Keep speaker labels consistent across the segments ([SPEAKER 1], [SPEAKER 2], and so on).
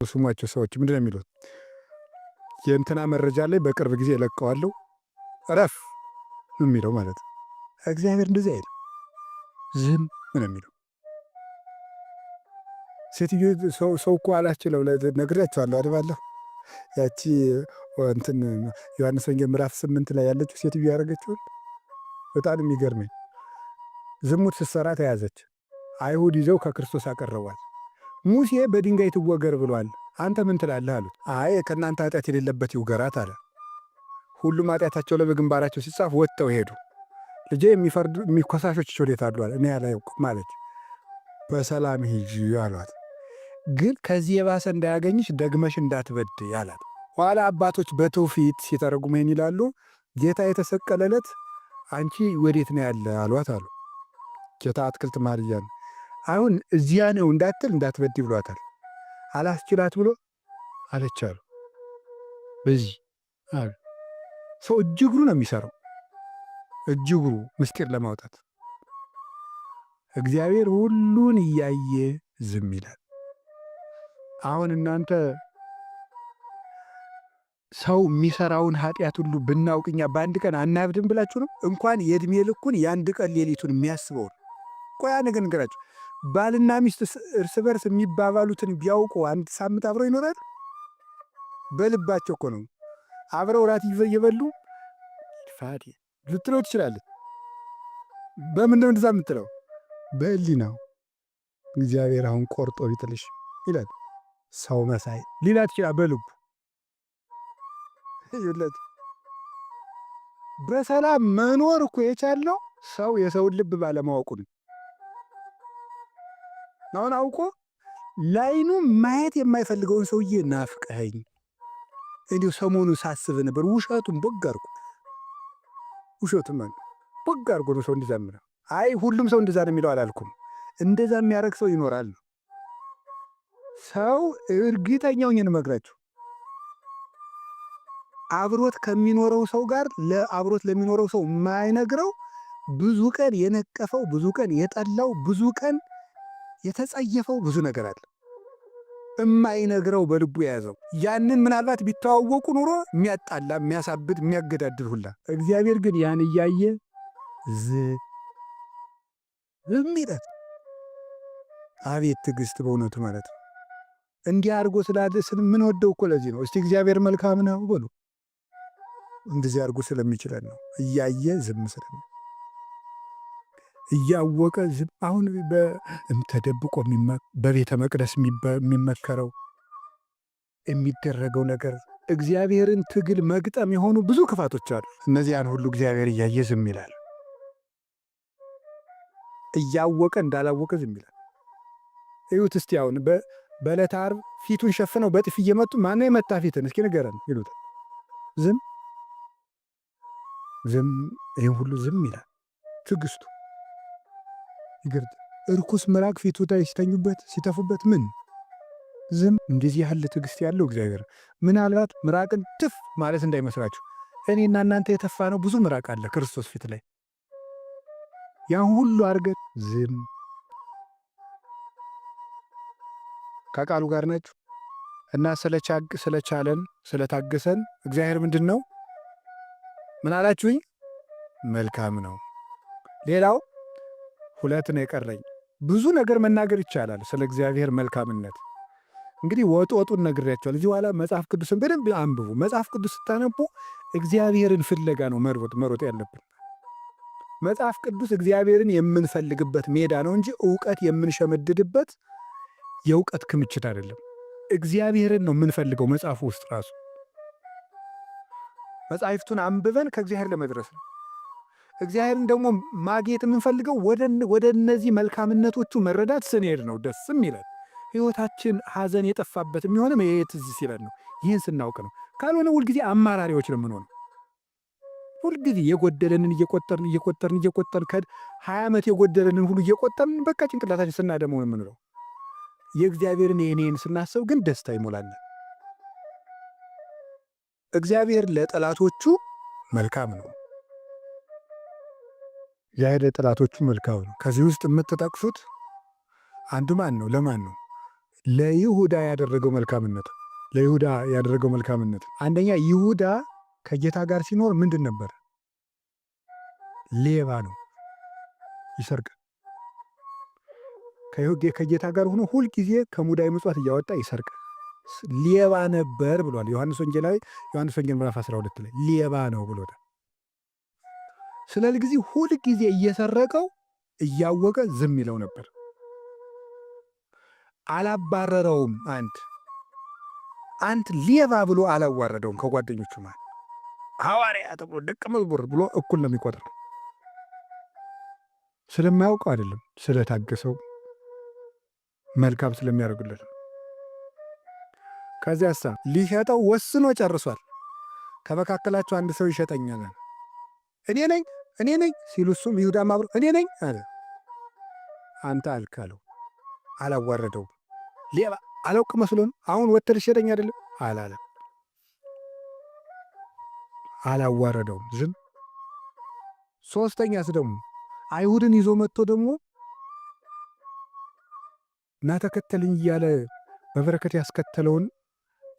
[SPEAKER 1] ስሟቸው ሰዎች ምንድነው የሚሉት? የእንትና መረጃ ላይ በቅርብ ጊዜ ለቀዋለሁ እረፍ የሚለው ማለት ነው። እግዚአብሔር እንደዚህ አይልም፣ ዝም ምን የሚለው ሴትዮ ሰው እኮ አላችለው ነግሬያቸዋለሁ አድባለሁ። ያቺ እንትን ዮሐንስ ወንጌል ምዕራፍ 8 ላይ ያለችው ሴትዮ ያደረገችውን በጣም የሚገርመኝ ዝሙት ስትሰራ ተያዘች። አይሁድ ይዘው ከክርስቶስ አቀረቧት። ሙሴ በድንጋይ ትወገር ብሏል፣ አንተ ምን ትላለህ አሉት። አይ ከእናንተ ኃጢአት የሌለበት ይውገራት አለ። ሁሉም ኃጢአታቸው ላይ በግንባራቸው ሲጻፍ ወጥተው ሄዱ። ልጄ የሚኮሳሾች ወዴት አሉ አለ። እኔ አላውቅም አለች። በሰላም ሂጂ አሏት። ግን ከዚህ የባሰ እንዳያገኝሽ ደግመሽ እንዳትበድይ አላት። ኋላ አባቶች በትውፊት ሲተረጉሙ ይህን ይላሉ። ጌታ የተሰቀለ ዕለት አንቺ ወዴት ነው ያለ አሏት አሉ። ጌታ አትክልት ማርያን አሁን እዚያ ነው እንዳትል እንዳትበድይ ብሏታል። አላስችላት ብሎ አለች አሉ። በዚህ አሉ ሰው እጅግሩ ነው የሚሰራው፣ እጅግሩ ምስጢር ለማውጣት እግዚአብሔር ሁሉን እያየ ዝም ይላል። አሁን እናንተ ሰው የሚሰራውን ኃጢአት ሁሉ ብናውቅኛ በአንድ ቀን አናብድም ብላችሁ ነው? እንኳን የዕድሜ ልኩን የአንድ ቀን ሌሊቱን የሚያስበው ነው። ቆያ ነገር ንገራችሁ፣ ባልና ሚስት እርስ በርስ የሚባባሉትን ቢያውቁ አንድ ሳምንት አብረው ይኖራል? በልባቸው እኮ ነው። አብረው ራት እየበሉ ፋዲ ልትለው ትችላለህ። በምን ነው እንደዛ የምትለው? በሕሊናው እግዚአብሔር አሁን ቆርጦ ቢጥልሽ ይላል ሰው መሳይ ሊላት ይችላል። በልቡ ይለት በሰላም መኖር እኮ የቻለው ሰው የሰውን ልብ ባለማወቁ ነው። አሁን አውቆ ላይኑ ማየት የማይፈልገውን ሰውዬ ናፍቀኸኝ እንዲሁ ሰሞኑን ሳስብ ነበር። ውሸቱን ቦግ አድርጎ ውሸቱን ማለት ቦግ አድርጎ ነው ሰው እንዲዛምረው። አይ ሁሉም ሰው እንደዛ ነው የሚለው አላልኩም። እንደዛ የሚያደርግ ሰው ይኖራል። ሰው እርግጠኛውን እንመግራችሁ አብሮት ከሚኖረው ሰው ጋር ለአብሮት ለሚኖረው ሰው የማይነግረው ብዙ ቀን የነቀፈው ብዙ ቀን የጠላው ብዙ ቀን የተጸየፈው ብዙ ነገር አለ። የማይነግረው በልቡ የያዘው ያንን ምናልባት ቢተዋወቁ ኑሮ የሚያጣላ የሚያሳብድ የሚያገዳድል ሁላ። እግዚአብሔር ግን ያን እያየ ዝም ይላል። አቤት ትዕግስት በእውነቱ ማለት ነው። እንዲህ አድርጎ ስላለ ምን ወደው እኮ ለዚህ ነው። እስቲ እግዚአብሔር መልካም ነው በሉ። እንደዚህ አድርጎ ስለሚችለን ነው። እያየ ዝም ስለሚ እያወቀ ዝም። አሁን ተደብቆ በቤተ መቅደስ የሚመከረው የሚደረገው ነገር እግዚአብሔርን ትግል መግጠም የሆኑ ብዙ ክፋቶች አሉ። እነዚያን ሁሉ እግዚአብሔር እያየ ዝም ይላል። እያወቀ እንዳላወቀ ዝም ይላል። እዩት እስቲ አሁን በዕለተ ዓርብ ፊቱን ሸፍነው በጥፊ እየመጡ ማነው የመታ ፊትን እስኪ ንገረን ይሉታል። ዝም ዝም። ይህም ሁሉ ዝም ይላል። ትዕግስቱ ይገርጥ። እርኩስ ምራቅ ፊቱ ላይ ሲተኙበት ሲተፉበት ምን ዝም። እንደዚህ ያለ ትዕግስት ያለው እግዚአብሔር ምናልባት ምራቅን ትፍ ማለት እንዳይመስላችሁ። እኔና እናንተ የተፋ ነው ብዙ ምራቅ አለ ክርስቶስ ፊት ላይ። ያን ሁሉ አድርገን ዝም። ከቃሉ ጋር ናችሁ እና ስለቻለን ስለታገሰን እግዚአብሔር ምንድን ነው? ምን አላችሁኝ? መልካም ነው። ሌላው ሁለት ነው የቀረኝ። ብዙ ነገር መናገር ይቻላል ስለ እግዚአብሔር መልካምነት። እንግዲህ ወጡን ነግሬያቸዋለሁ። እዚህ በኋላ መጽሐፍ ቅዱስን በደንብ አንብቡ። መጽሐፍ ቅዱስ ስታነቡ እግዚአብሔርን ፍለጋ ነው መሮጥ ያለብን። መጽሐፍ ቅዱስ እግዚአብሔርን የምንፈልግበት ሜዳ ነው እንጂ እውቀት የምንሸመድድበት የእውቀት ክምችት አይደለም። እግዚአብሔርን ነው የምንፈልገው። መጽሐፉ ውስጥ ራሱ መጽሐፍቱን አንብበን ከእግዚአብሔር ለመድረስ ነው። እግዚአብሔርን ደግሞ ማግኘት የምንፈልገው ወደ እነዚህ መልካምነቶቹ መረዳት ስንሄድ ነው። ደስም ይላል። ሕይወታችን ሐዘን የጠፋበት የሚሆንም ይሄ ትዝ ሲለን ነው። ይህን ስናውቅ ነው። ካልሆነ ሁልጊዜ አማራሪዎች ነው የምንሆነው። ሁልጊዜ የጎደለንን እየቆጠርን ከ20 ዓመት የጎደለንን ሁሉ እየቆጠርን በቃ ጭንቅላታችን ስናደመው ነው የምንለው። የእግዚአብሔርን የኔን ስናስብ ግን ደስታ ይሞላናል። እግዚአብሔር ለጠላቶቹ መልካም ነው። እግዚአብሔር ለጠላቶቹ መልካም ነው። ከዚህ ውስጥ የምትጠቅሱት አንዱ ማን ነው? ለማን ነው? ለይሁዳ ያደረገው መልካምነት አንደኛ ይሁዳ ከጌታ ጋር ሲኖር ምንድን ነበር? ሌባ ነው፣ ይሰርቅ። ከጌታ ጋር ሆኖ ሁልጊዜ ከሙዳይ ምጽዋት እያወጣ ይሰርቅ፣ ሌባ ነበር ብሏል ዮሐንስ ወንጌል ምዕራፍ 12 ላይ ሌባ ነው ብሎታል። ስለዚህ ሁልጊዜ እየሰረቀው እያወቀ ዝም ይለው ነበር። አላባረረውም። አንድ ሌባ ብሎ አላዋረደውም። ከጓደኞቹ ማለት ሐዋርያ ተብሎ ደቀ መዝሙር ብሎ እኩል ነው የሚቆጥረው። ስለማያውቀው አይደለም፣ ስለታገሰው መልካም ስለሚያደርጉለት። ከዚያሳ ሊሸጠው ወስኖ ጨርሷል። ከመካከላቸው አንድ ሰው ይሸጠኛል እኔ ነኝ ሲሉ እሱም ይሁዳም አብሮ እኔ ነኝ አለ። አንተ አልክ አለው። አላዋረደውም። ሌባ አላውቅ መስሎ ነው አሁን ወተር ይሸጠኝ አይደለም አላለም። አላዋረደውም፣ ዝም። ሶስተኛስ ደግሞ አይሁድን ይዞ መጥቶ ደግሞ ና ተከተልኝ እያለ በበረከት ያስከተለውን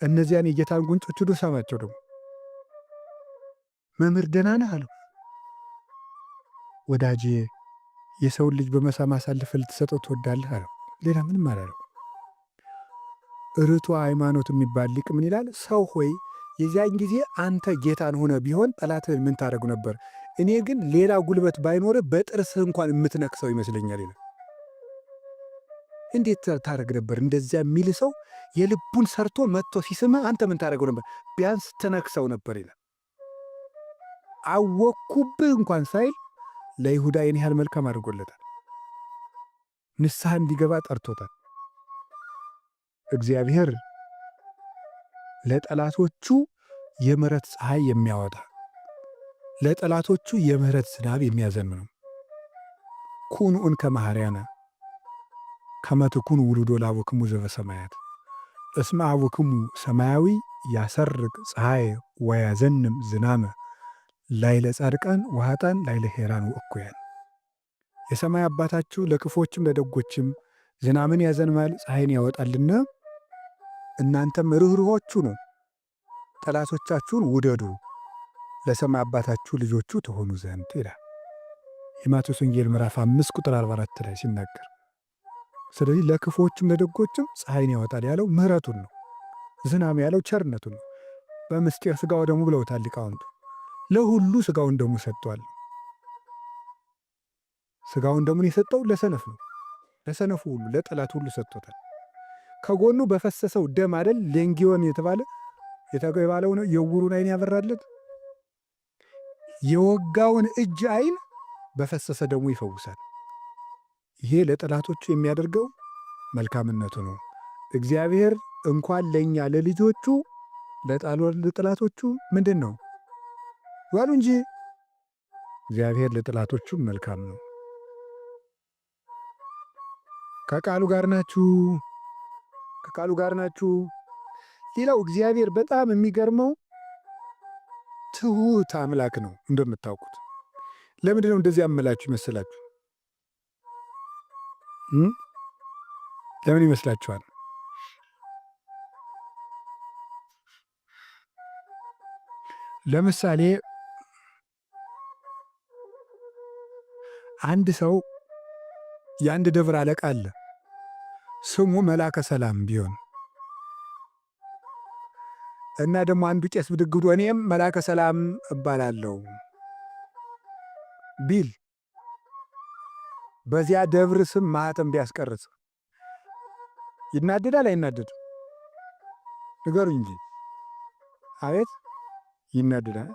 [SPEAKER 1] እነዚያን የጌታን ጉንጮች ሄዶ ሳማቸው። ደግሞ መምህር ደህና ነህ አለው። ወዳጄ የሰውን ልጅ በመሳም አሳልፈህ ልትሰጠው ትወዳለህ አለው። ሌላ ምንም አላለው። ርቱዕ ሃይማኖት የሚባል ሊቅ ምን ይላል? ሰው ሆይ የዚያን ጊዜ አንተ ጌታን ሆነ ቢሆን ጠላትህን ምን ታደርጉ ነበር? እኔ ግን ሌላ ጉልበት ባይኖርህ በጥርስህ እንኳን የምትነክሰው ይመስለኛል ይላል። እንዴት ታደርግ ነበር? እንደዚያ የሚል ሰው የልቡን ሰርቶ መጥቶ ሲስምህ አንተ ምን ታደርገው ነበር? ቢያንስ ትነክሰው ነበር ይላል። አወኩብህ እንኳን ሳይል ለይሁዳ ይህን ያህል መልካም አድርጎለታል። ንስሐ እንዲገባ ጠርቶታል። እግዚአብሔር ለጠላቶቹ የምሕረት ፀሐይ የሚያወጣ ለጠላቶቹ የምሕረት ዝናብ የሚያዘንብ ነው። ኩኑ እንከ መሐረያነ ከመ ትኩኑ ውሉዶ ለአቡክሙ ዘበሰማያት እስመ አቡክሙ ሰማያዊ ያሰርቅ ፀሐይ ወያዘንም ዝናመ ላዕለ ጻድቃን ወኃጥአን ላዕለ ሄራን ወእኩያን። የሰማይ አባታችሁ ለክፎችም ለደጎችም ዝናምን ያዘንማል ፀሐይን ያወጣልና እናንተም ርኅሩኆቹ ነው፣ ጠላቶቻችሁን ውደዱ ለሰማይ አባታችሁ ልጆቹ ትሆኑ ዘንድ ይላል የማቴዎስ ወንጌል ምዕራፍ 5 ቁጥር 44 ላይ ሲናገር። ስለዚህ ለክፎችም ለደጎችም ፀሐይን ያወጣል ያለው ምሕረቱን ነው። ዝናም ያለው ቸርነቱን ነው። በምስጢር ሥጋው ደሙ ብለውታል ሊቃውንቱ። ለሁሉ ሥጋውን ደሙ ሰጥቷል። ሥጋውን ደሙን የሰጠው ለሰነፍ ነው። ለሰነፉ ሁሉ ለጠላት ሁሉ ሰጥቶታል። ከጎኑ በፈሰሰው ደም አይደል ሌንጊዮን የተባለው ነው የዕውሩን ዓይን ያበራለት። የወጋውን እጅ ዓይን በፈሰሰ ደሙ ይፈውሳል። ይሄ ለጠላቶቹ የሚያደርገው መልካምነቱ ነው። እግዚአብሔር እንኳን ለእኛ ለልጆቹ ለጠላቶቹ ምንድን ነው ዋሉ እንጂ እግዚአብሔር ለጠላቶቹ መልካም ነው። ከቃሉ ጋር ናችሁ። ሌላው እግዚአብሔር በጣም የሚገርመው ትሑት አምላክ ነው። እንደምታውቁት ለምንድን ነው እንደዚህ ያመላችሁ ይመስላችሁ? ለምን ይመስላችኋል? ለምሳሌ አንድ ሰው የአንድ ደብር አለቃ አለ። ስሙ መላከ ሰላም ቢሆን እና ደግሞ አንዱ ቄስ ብድግ ብሎ እኔም መላከ ሰላም እባላለሁ ቢል በዚያ ደብር ስም ማኅተም ቢያስቀርጽ ይናደዳል አይናደድም? ንገሩ እንጂ። አቤት ይናደዳል።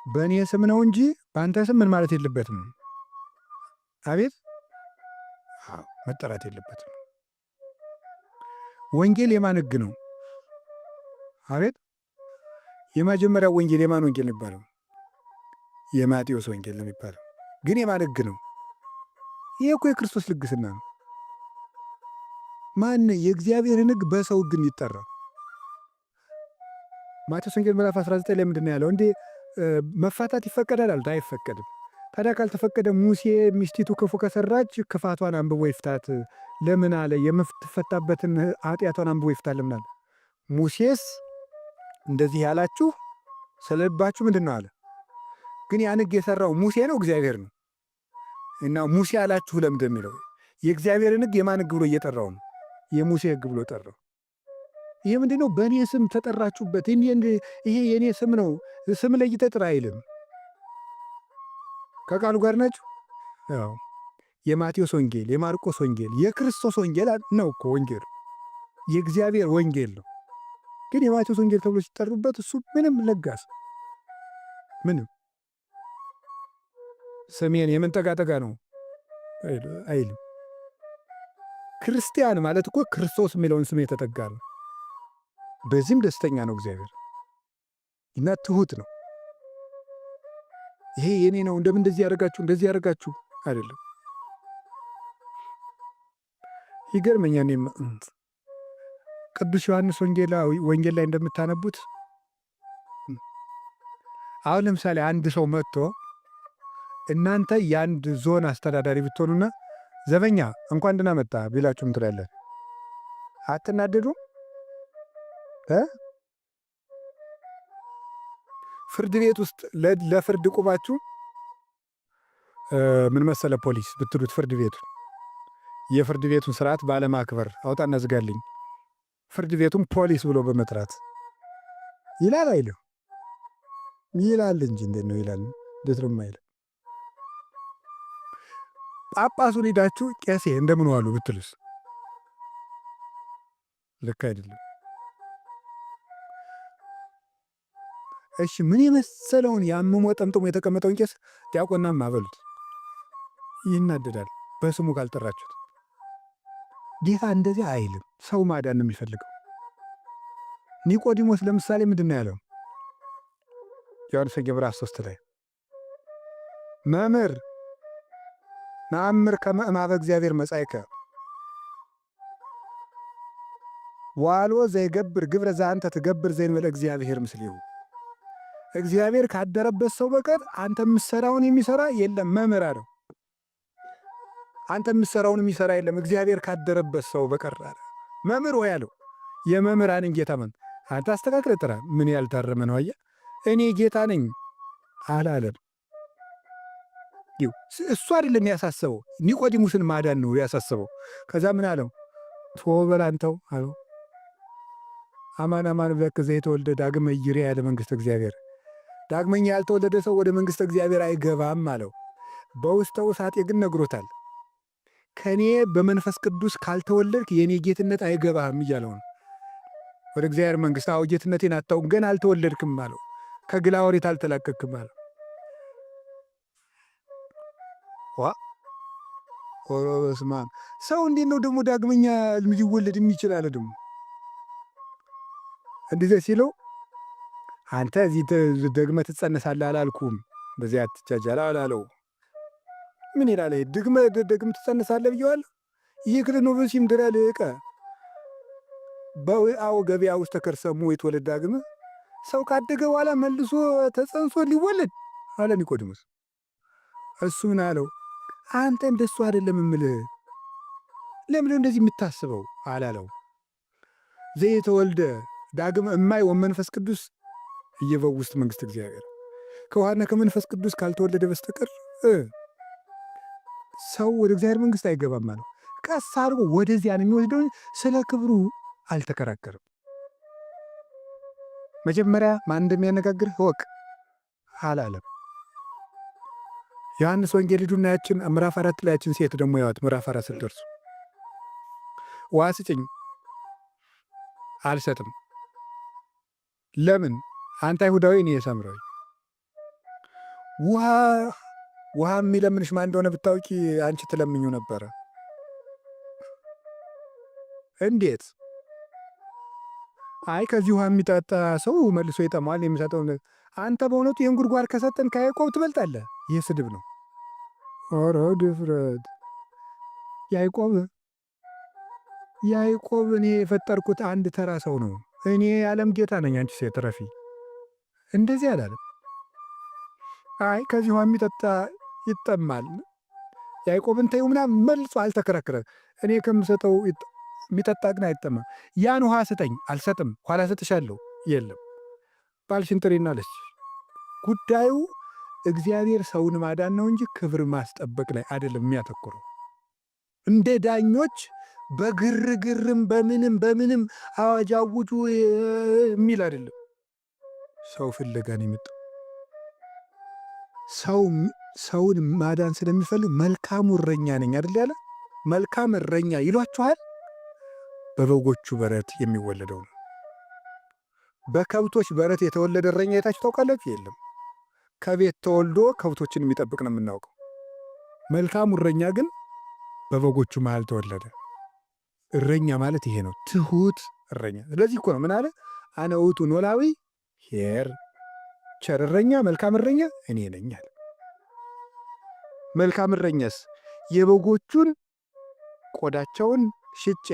[SPEAKER 1] በእኔ ስም ነው እንጂ በአንተ ስም ምን ማለት የለበትም። አቤት መጠራት የለበትም። ወንጌል የማን ሕግ ነው? አቤት የመጀመሪያው ወንጌል የማን ወንጌል ነው የሚባለው? የማቴዎስ ወንጌል ነው የሚባለው። ግን የማን ሕግ ነው? ይህ እኮ የክርስቶስ ልግስና ነው። ማን የእግዚአብሔርን ሕግ በሰው ሕግ የሚጠራ? ማቴዎስ ወንጌል ምዕራፍ 19 ላይ ምንድን ነው ያለው? እንዴ መፋታት ይፈቀዳል አሉት። አይፈቀድም። ታዲያ ካልተፈቀደ ሙሴ ሚስቲቱ ክፉ ከሰራች ክፋቷን አንብቦ ይፍታት ለምን አለ? የምትፈታበትን ኃጢአቷን አንብቦ ይፍታል ለምን አለ? ሙሴስ እንደዚህ ያላችሁ ስለ ልባችሁ ምንድን ነው አለ? ግን ያን ሕግ የሰራው ሙሴ ነው እግዚአብሔር ነው? እና ሙሴ አላችሁ ለምንድን የሚለው የእግዚአብሔርን ሕግ የማን ሕግ ብሎ እየጠራው ነው? የሙሴ ሕግ ብሎ ጠራው። ይሄ ምንድን ነው? በእኔ ስም ተጠራችሁበት፣ ይሄ የእኔ ስም ነው፣ ስም ለይተህ ጥራ አይልም። ከቃሉ ጋር ናቸው። ያው የማቴዎስ ወንጌል፣ የማርቆስ ወንጌል፣ የክርስቶስ ወንጌል ነው እኮ ወንጌሉ የእግዚአብሔር ወንጌል ነው። ግን የማቴዎስ ወንጌል ተብሎ ሲጠሩበት እሱ ምንም ለጋስ ምንም ስሜን የምንጠጋጠጋ ነው አይልም። ክርስቲያን ማለት እኮ ክርስቶስ የሚለውን ስም የተጠጋ ነው። በዚህም ደስተኛ ነው እግዚአብሔር እና ትሁት ነው። ይሄ የኔ ነው እንደምን እንደዚህ ያደርጋችሁ አይደለም። ይገርመኛል። ቅዱስ ዮሐንስ ወንጌል ላይ እንደምታነቡት አሁን ለምሳሌ አንድ ሰው መጥቶ እናንተ የአንድ ዞን አስተዳዳሪ ብትሆኑና ዘበኛ እንኳን ደህና መጣ ቢላችሁም ትላለን፣ አትናደዱ? ፍርድ ቤት ውስጥ ለፍርድ ቁማችሁ ምን መሰለ ፖሊስ ብትሉት ፍርድ ቤቱን የፍርድ ቤቱን ስርዓት ባለማክበር አውጣና ዝጋልኝ፣ ፍርድ ቤቱን ፖሊስ ብሎ በመጥራት ይላል አይልም? ይላል እንጂ እንዴት ነው ይላል? እንዴት ነው የማይል? ጳጳሱን ሄዳችሁ ቄሴ እንደምን ዋሉ ብትሉስ ልክ አይደለም። እሺ ምን የመሰለውን ያምሞ ጠምጥሞ የተቀመጠውን ቄስ ዲያቆናም አበሉት፣ ይናደዳል በስሙ ካልጠራችሁት። ጌታ እንደዚህ አይልም። ሰው ማዳን ነው የሚፈልገው። ኒቆዲሞስ ለምሳሌ ምንድን ነው ያለው? ዮሐንስ ወንጌል ምዕራፍ 3 ላይ መምህር ነአምር ከመ እምኀበ እግዚአብሔር መጻእከ ዋሎ ዘይገብር ግብረ ዘአንተ ትገብር ዘእንበለ እግዚአብሔር ምስሌሁ። እግዚአብሔር ካደረበት ሰው በቀር አንተ የምትሰራውን የሚሰራ የለም መምህር አለው። አንተ የምትሰራውን የሚሰራ የለም እግዚአብሔር ካደረበት ሰው በቀር አለ። መምህር ወይ አለው። የመምህራንን ጌታ አንተ አስተካክለህ ጥራ። ምን ያልታረመ ነው አየህ? እኔ ጌታ ነኝ አላለም። እሱ አይደለም ያሳሰበው፣ ኒቆዲሙስን ማዳን ነው ያሳሰበው። ከዛ ምን አለው? ቶበል አንተው አለው አማን አማን እብለክሙ ዘኢተወልደ ዳግመ ይሬአ ያለ መንግሥተ እግዚአብሔር። ዳግመኛ ያልተወለደ ሰው ወደ መንግሥተ እግዚአብሔር አይገባም አለው። በውስጠ ውሳጤ ግን ነግሮታል። ከኔ በመንፈስ ቅዱስ ካልተወለድክ የኔ ጌትነት አይገባህም እያለው ነው። ወደ እግዚአብሔር መንግሥት አዎ ጌትነቴን አታውም፣ ገና አልተወለድክም አለው። ከግላ ወሬት አልተላቀቅክም አለው። በስመ አብ ሰው እንዴት ነው ደግሞ ዳግመኛ ሊወለድ የሚችል አለ። ደግሞ እንደዚህ ሲለው አንተ እዚህ ደግመህ ትጸነሳለህ አላልኩም፣ በዚያ አትጃጃል አላለው። ምን ይላል? ደግመህ ትጸነሳለህ ብየዋለሁ። ይክል ነው በሲም ድረ ልቀ በአው ገበያ ውስጥ ተከርሰሙ የተወለድ ዳግመ ሰው ካደገ በኋላ መልሶ ተጸንሶ ሊወለድ አለ ኒቆዲሞስ። እሱ ምን አለው? አንተ እንደሱ አይደለም እምልህ፣ ለምን እንደዚህ የምታስበው አላለው። ዘየተወልደ ዳግመ እማይ ወመንፈስ ቅዱስ እየበው ውስጥ መንግሥት እግዚአብሔር ከውሃና ከመንፈስ ቅዱስ ካልተወለደ በስተቀር ሰው ወደ እግዚአብሔር መንግሥት አይገባም አለው። ቀስ አድርጎ ወደዚያ ነው የሚወስደው። ስለ ክብሩ አልተከራከርም። መጀመሪያ ማን እንደሚያነጋግር እወቅ አላለም። ዮሐንስ ወንጌል ሂዱና ያችን ምዕራፍ 4 ላይ ያችን ሴት ደግሞ ያዋት ምዕራፍ 4 ስትደርሱ ውሃ ስጭኝ አልሰጥም። ለምን? አንተ አይሁዳዊ እኔ ሳምራዊ። ውሃ የሚለምንሽ ማን እንደሆነ ብታውቂ አንቺ ትለምኙ ነበረ። እንዴት? አይ ከዚህ ውሃ የሚጠጣ ሰው መልሶ ይጠማል የሚሰጠው። አንተ በእውነቱ ይህን ጉድጓድ ከሰጠን ከያዕቆብ ትበልጣለህ። ይህ ስድብ ነው። ኧረ ድፍረት! ያዕቆብ እኔ የፈጠርኩት አንድ ተራ ሰው ነው። እኔ የዓለም ጌታ ነኝ። አንቺ ሴት ረፊ እንደዚህ አላለም። አይ ከዚህ ውሃ የሚጠጣ ይጠማል። ያዕቆብን ተይው ምናምን መልሶ አልተከራከረም። እኔ ከምሰጠው የሚጠጣ ግን አይጠማም። ያን ውሃ ስጠኝ፣ አልሰጥም፣ ኋላ ሰጥሻለሁ። የለም ባልሽን ጥሪና አለች። ጉዳዩ እግዚአብሔር ሰውን ማዳን ነው እንጂ ክብር ማስጠበቅ ላይ አይደለም የሚያተኩረው። እንደ ዳኞች በግርግርም በምንም አዋጅ አውጁ የሚል አይደለም። ሰው ፍለጋ ነው የመጣው። ሰውን ማዳን ስለሚፈልግ መልካሙ እረኛ ነኝ አይደል ያለ። መልካም እረኛ ይሏችኋል። በበጎቹ በረት የሚወለደው ነው። በከብቶች በረት የተወለደ እረኛ የታችሁ ታውቃላችሁ? የለም። ከቤት ተወልዶ ከብቶችን የሚጠብቅ ነው የምናውቀው። መልካሙ እረኛ ግን በበጎቹ መሃል ተወለደ። እረኛ ማለት ይሄ ነው፣ ትሁት እረኛ። ስለዚህ እኮ ነው ምን አለ? አነ ውእቱ ኖላዊ ኄር፣ ቸር እረኛ መልካም እረኛ እኔ ነኝ አለ። መልካም እረኛስ የበጎቹን ቆዳቸውን ሽጬ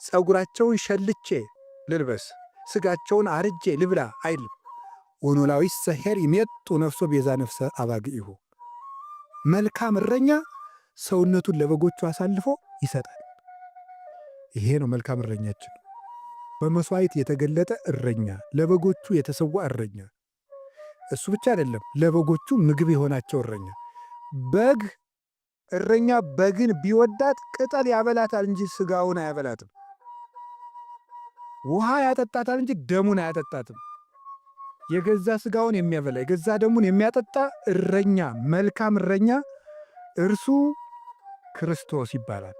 [SPEAKER 1] ፀጉራቸውን ሸልቼ ልልበስ፣ ስጋቸውን አርጄ ልብላ አይልም። ወኖላዊሰ ኄር ይሜጡ ነፍሶ ቤዛ ነፍሰ አባግኢሁ። መልካም እረኛ ሰውነቱን ለበጎቹ አሳልፎ ይሰጣል። ይሄ ነው መልካም እረኛችን። በመሥዋዕት የተገለጠ እረኛ፣ ለበጎቹ የተሰዋ እረኛ። እሱ ብቻ አይደለም፣ ለበጎቹ ምግብ የሆናቸው እረኛ። በግ እረኛ በግን ቢወዳት ቅጠል ያበላታል እንጂ ስጋውን አያበላትም። ውሃ ያጠጣታል እንጂ ደሙን አያጠጣትም። የገዛ ስጋውን የሚያበላ የገዛ ደሙን የሚያጠጣ እረኛ፣ መልካም እረኛ እርሱ ክርስቶስ ይባላል።